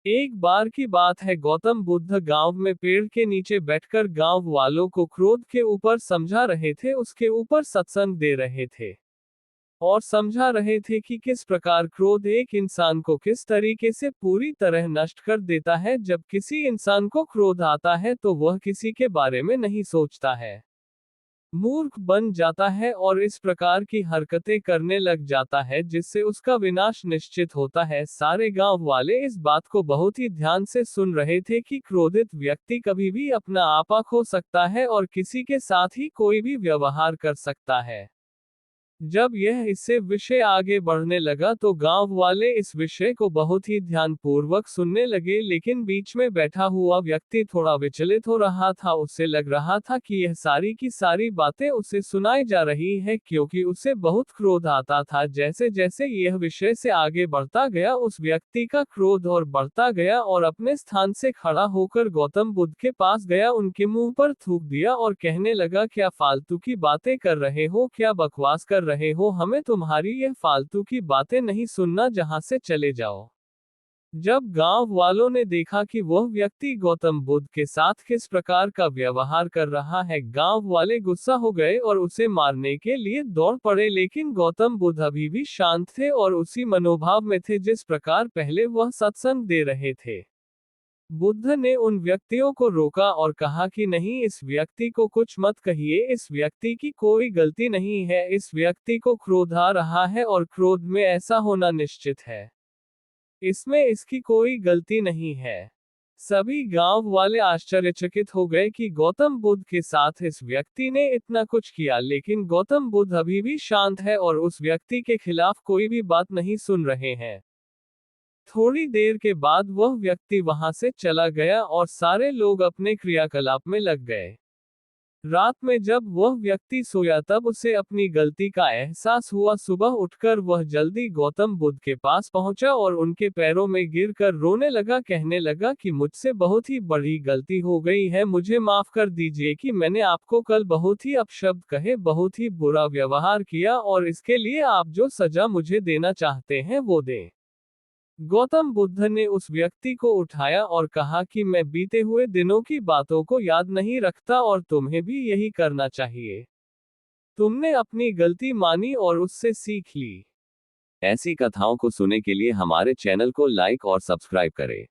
एक बार की बात है, गौतम बुद्ध गांव में पेड़ के नीचे बैठकर गांव वालों को क्रोध के ऊपर समझा रहे थे, उसके ऊपर सत्संग दे रहे थे और समझा रहे थे कि किस प्रकार क्रोध एक इंसान को किस तरीके से पूरी तरह नष्ट कर देता है। जब किसी इंसान को क्रोध आता है तो वह किसी के बारे में नहीं सोचता है, मूर्ख बन जाता है और इस प्रकार की हरकतें करने लग जाता है जिससे उसका विनाश निश्चित होता है। सारे गांव वाले इस बात को बहुत ही ध्यान से सुन रहे थे कि क्रोधित व्यक्ति कभी भी अपना आपा खो सकता है और किसी के साथ ही कोई भी व्यवहार कर सकता है। जब यह इससे विषय आगे बढ़ने लगा तो गांव वाले इस विषय को बहुत ही ध्यानपूर्वक सुनने लगे, लेकिन बीच में बैठा हुआ व्यक्ति थोड़ा विचलित हो रहा था। उसे लग रहा था कि यह सारी की सारी बातें उसे सुनाई जा रही है, क्योंकि उसे बहुत क्रोध आता था। जैसे जैसे यह विषय से आगे बढ़ता गया, उस व्यक्ति का क्रोध और बढ़ता गया और अपने स्थान से खड़ा होकर गौतम बुद्ध के पास गया, उनके मुंह पर थूक दिया और कहने लगा, क्या फालतू की बातें कर रहे हो, क्या बकवास कर रहे हो, हमें तुम्हारी यह फालतू की बातें नहीं सुनना, जहां से चले जाओ। जब गांव वालों ने देखा कि वह व्यक्ति गौतम बुद्ध के साथ किस प्रकार का व्यवहार कर रहा है, गांव वाले गुस्सा हो गए और उसे मारने के लिए दौड़ पड़े। लेकिन गौतम बुद्ध अभी भी शांत थे और उसी मनोभाव में थे जिस प्रकार पहले वह सत्संग दे रहे थे। बुद्ध ने उन व्यक्तियों को रोका और कहा कि नहीं, इस व्यक्ति को कुछ मत कहिए, इस व्यक्ति की कोई गलती नहीं है, इस व्यक्ति को क्रोध आ रहा है और क्रोध में ऐसा होना निश्चित है, इसमें इसकी कोई गलती नहीं है। सभी गांव वाले आश्चर्यचकित हो गए कि गौतम बुद्ध के साथ इस व्यक्ति ने इतना कुछ किया, लेकिन गौतम बुद्ध अभी भी शांत है और उस व्यक्ति के खिलाफ कोई भी बात नहीं सुन रहे हैं। थोड़ी देर के बाद वह व्यक्ति वहां से चला गया और सारे लोग अपने क्रियाकलाप में लग गए। रात में जब वह व्यक्ति सोया तब उसे अपनी गलती का एहसास हुआ। सुबह उठकर वह जल्दी गौतम बुद्ध के पास पहुंचा और उनके पैरों में गिरकर रोने लगा, कहने लगा कि मुझसे बहुत ही बड़ी गलती हो गई है, मुझे माफ कर दीजिए कि मैंने आपको कल बहुत ही अपशब्द कहे, बहुत ही बुरा व्यवहार किया और इसके लिए आप जो सजा मुझे देना चाहते हैं वो दें। गौतम बुद्ध ने उस व्यक्ति को उठाया और कहा कि मैं बीते हुए दिनों की बातों को याद नहीं रखता और तुम्हें भी यही करना चाहिए। तुमने अपनी गलती मानी और उससे सीख ली। ऐसी कथाओं को सुनने के लिए हमारे चैनल को लाइक और सब्सक्राइब करें।